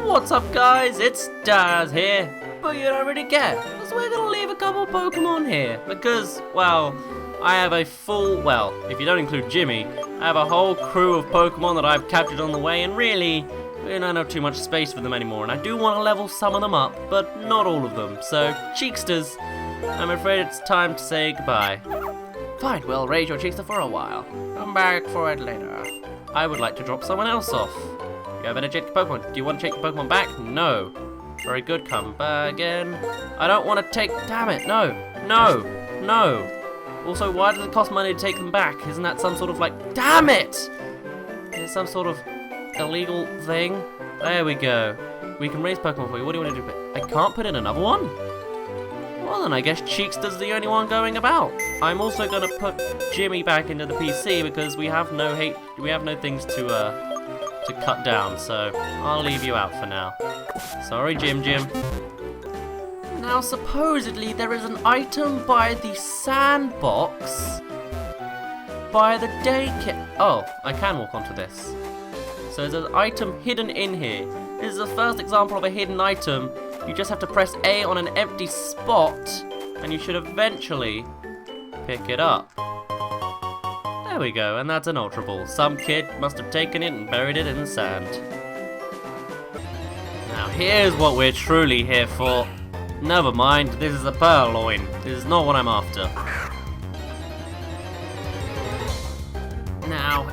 What's up guys, it's Daz here, but you don't really care, because we're going to leave a couple Pokemon here, because, well, I have a full, well, if you don't include Jimmy, I have a whole crew of Pokemon that I've captured on the way, and really, we don't have too much space for them anymore, and I do want to level some of them up, but not all of them, so, Cheeksters, I'm afraid it's time to say goodbye. Fine, we'll raise your Cheekster for a while, come back for it later. I would like to drop someone else off. You have energetic Pokemon. Do you want to take your Pokemon back? No. Very good, come back again. I don't want to take, damn it, no, no, no. Also, why does it cost money to take them back? Isn't that some sort of like, damn it! Is it some sort of illegal thing? There we go. We can raise Pokemon for you. What do you want to do? I can't put in another one? Well then, I guess Cheekster's the only one going about. I'm also going to put Jimmy back into the PC because we have no things to cut down, so I'll leave you out for now. Sorry, Jim. Now, supposedly, there is an item by the sandbox by the daycare. Oh, I can walk onto this. So there's an item hidden in here. This is the first example of a hidden item. You just have to press A on an empty spot, and you should eventually pick it up. There we go, and that's an Ultra Ball. Some kid must have taken it and buried it in the sand. Now here's what we're truly here for. Never mind, this is a Purloin. This is not what I'm after. Now,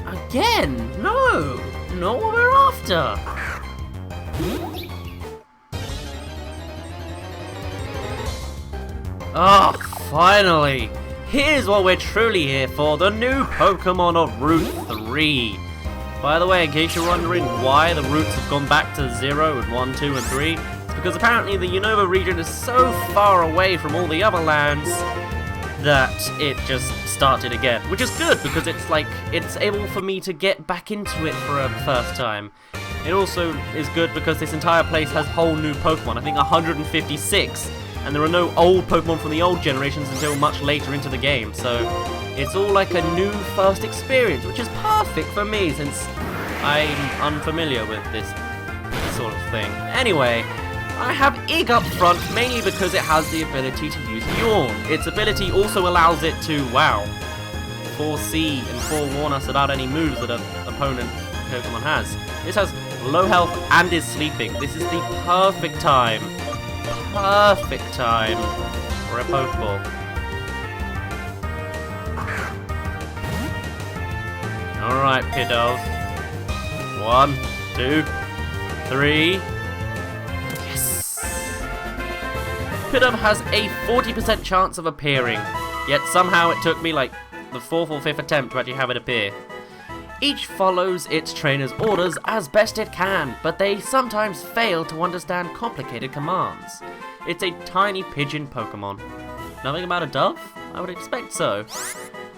again, no, not what we're after. Oh, finally! Here's what we're truly here for, the new Pokemon of Route 3. By the way, in case you're wondering why the routes have gone back to 0 and 1, 2, and 3, it's because apparently the Unova region is so far away from all the other lands that it just started again. Which is good, because it's able for me to get back into it for a first time. It also is good because this entire place has whole new Pokemon, I think 156. And there are no old Pokemon from the old generations until much later into the game, so it's all like a new first experience, which is perfect for me since I'm unfamiliar with this sort of thing. Anyway, I have Ig up front mainly because it has the ability to use Yawn. Its ability also allows it to, wow, foresee and forewarn us about any moves that an opponent Pokemon has. This has low health and is sleeping. This is the perfect time for a Pokeball. Alright, Pidove. 1, 2, 3. Yes! Pidove has a 40% chance of appearing, yet somehow it took me like the 4th or 5th attempt to actually have it appear. Each follows its trainer's orders as best it can, but they sometimes fail to understand complicated commands. It's a tiny pigeon Pokemon. Nothing about a dove? I would expect so.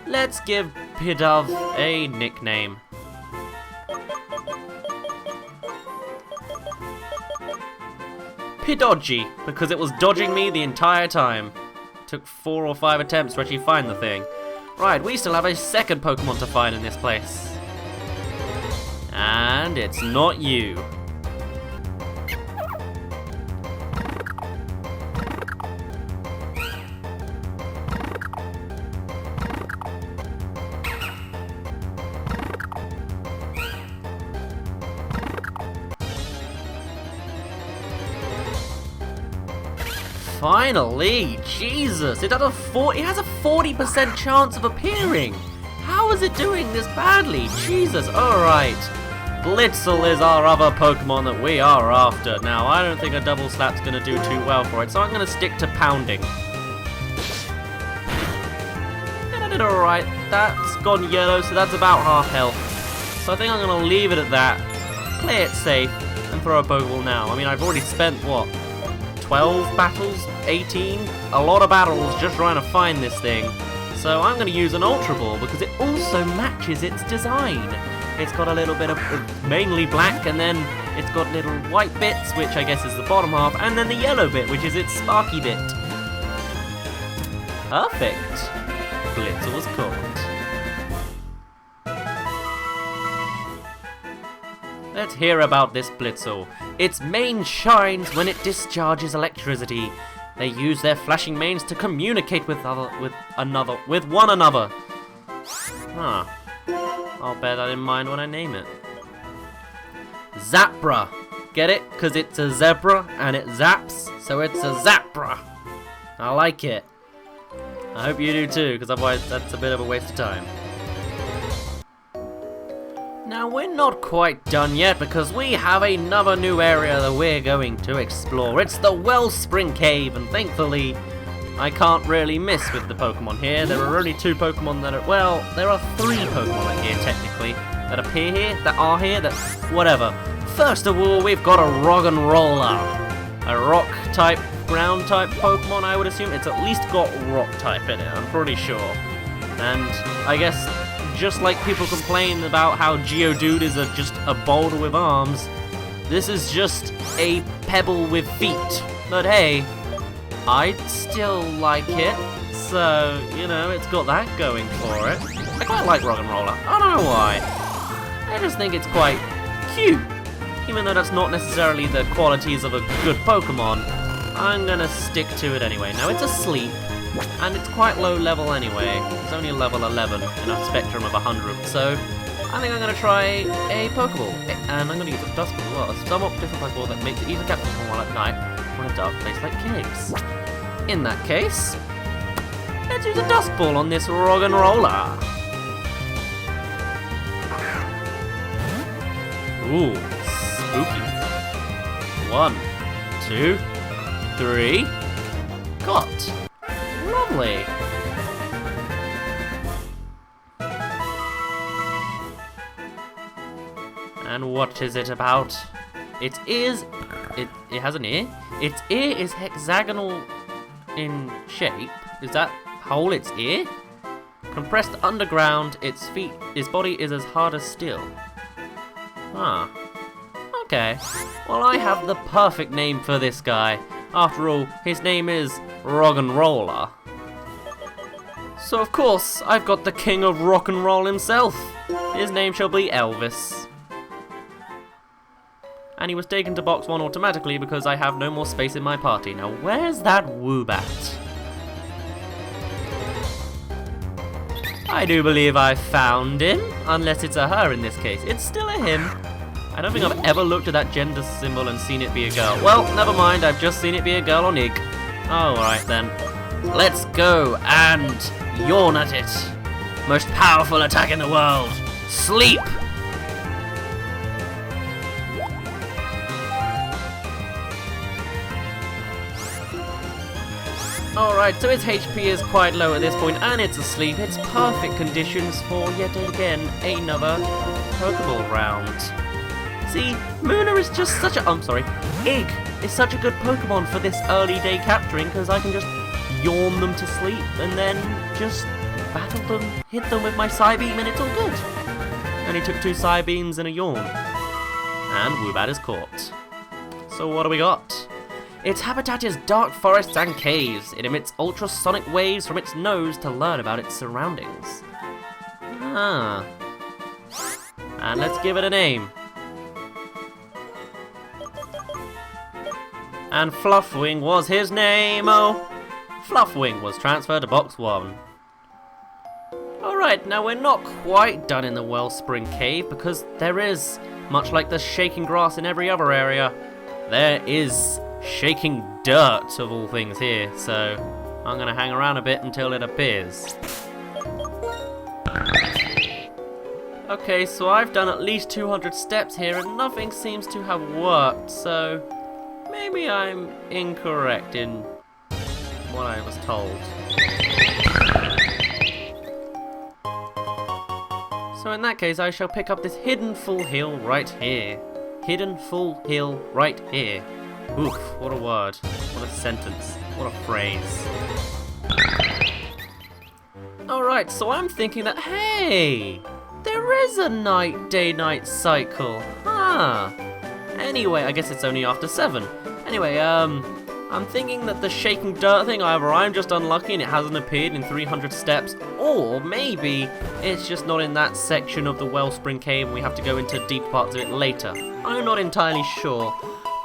Let's give Pidove a nickname. Pidodgy, because it was dodging me the entire time. Took 4 or 5 attempts to actually find the thing. Right, we still have a second Pokemon to find in this place. And it's not you. Finally! Jesus! It has a 40% chance of appearing! How is it doing this badly? Jesus, alright. Blitzel is our other Pokemon that we are after. Now, I don't think a double slap's going to do too well for it, so I'm going to stick to pounding. And I did alright. That's gone yellow, so that's about half health. So I think I'm going to leave it at that, play it safe, and throw a Pokeball now. I mean, I've already spent, what, 12 battles? 18? A lot of battles just trying to find this thing. So I'm going to use an Ultra Ball because it also matches its design. It's got a little bit of mainly black, and then it's got little white bits, which I guess is the bottom half, and then the yellow bit, which is its sparky bit. Perfect. Blitzel was caught. Let's hear about this Blitzel. Its mane shines when it discharges electricity. They use their flashing manes to communicate with one another. Huh. I'll bear that in mind when I name it. Zapra. Get it? Because it's a zebra and it zaps, so it's a Zapra. I like it. I hope you do too, because otherwise that's a bit of a waste of time. Now we're not quite done yet because we have another new area that we're going to explore. It's the Wellspring Cave, and thankfully I can't really miss with the Pokemon here. There are only 2 Pokemon that are, well, there are 3 Pokemon here technically that appear here, whatever. First of all, we've got a Roggenrola, a rock type, ground type Pokemon, I would assume. It's at least got rock type in it, I'm pretty sure. And I guess just like people complain about how Geodude is just a boulder with arms, this is just a pebble with feet. But hey, I still like it, so, you know, it's got that going for it. I quite like Roggenrola, I don't know why. I just think it's quite cute. Even though that's not necessarily the qualities of a good Pokemon, I'm gonna stick to it anyway. Now, it's asleep, and it's quite low level anyway. It's only level 11 in a spectrum of 100, so I think I'm gonna try a Pokeball. And I'm gonna use a Dust Ball as well, a somewhat different Pokeball that makes it easy to capture Pokemon while at night or in a dark place like caves. In that case, let's use a Dust Ball on this Roggenrola. Ooh, spooky. 1, 2, 3. Got. Lovely. And what is it about? It has an ear. Its ear is hexagonal in shape. Is that hole its ear? Compressed underground, its body is as hard as steel. Huh. Okay. Well, I have the perfect name for this guy. After all, his name is Roggenrola. So of course, I've got the king of rock and roll himself. His name shall be Elvis. And he was taken to box 1 automatically because I have no more space in my party. Now where's that Woobat? I do believe I found him, unless it's a her in this case. It's still a him. I don't think I've ever looked at that gender symbol and seen it be a girl. Well, never mind, I've just seen it be a girl on Ig. Oh, alright then. Let's go and yawn at it. Most powerful attack in the world. Sleep! Alright, so its HP is quite low at this point, and it's asleep. It's perfect conditions for, yet again, another Pokeball round. See, Munna is just such a... Ig is such a good Pokemon for this early day capturing, because I can just yawn them to sleep, and then just battle them, hit them with my Psybeam, and it's all good. Only took 2 Psybeams and a yawn. And Woobat is caught. So what do we got? Its habitat is dark forests and caves. It emits ultrasonic waves from its nose to learn about its surroundings. Ah. And let's give it a name. And Fluffwing was his name, oh! Fluffwing was transferred to box 1. Alright, now we're not quite done in the Wellspring Cave because there is, much like the shaking grass in every other area, there is shaking dirt of all things here, so I'm gonna hang around a bit until it appears. Okay, so I've done at least 200 steps here and nothing seems to have worked, so maybe I'm incorrect in what I was told. So in that case, I shall pick up this hidden full hill right here. Hidden full hill right here. Oof, what a word. What a sentence. What a phrase. Alright, so I'm thinking that, hey, there is a day-night cycle. Huh. Anyway, I guess it's only after 7. Anyway, I'm thinking that the shaking dirt thing, either I'm just unlucky and it hasn't appeared in 300 steps, or maybe it's just not in that section of the Wellspring Cave and we have to go into deep parts of it later. I'm not entirely sure.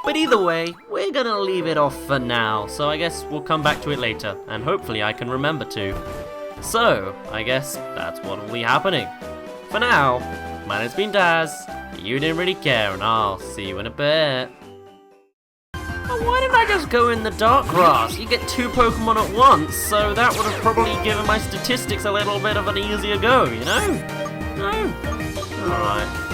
But either way, we're gonna leave it off for now, so I guess we'll come back to it later, and hopefully I can remember to. So, I guess that's what will be happening. For now, my name's been Daz, you didn't really care, and I'll see you in a bit. Oh, why didn't I just go in the dark grass? You get 2 Pokemon at once, so that would have probably given my statistics a little bit of an easier go, you know? No? Alright.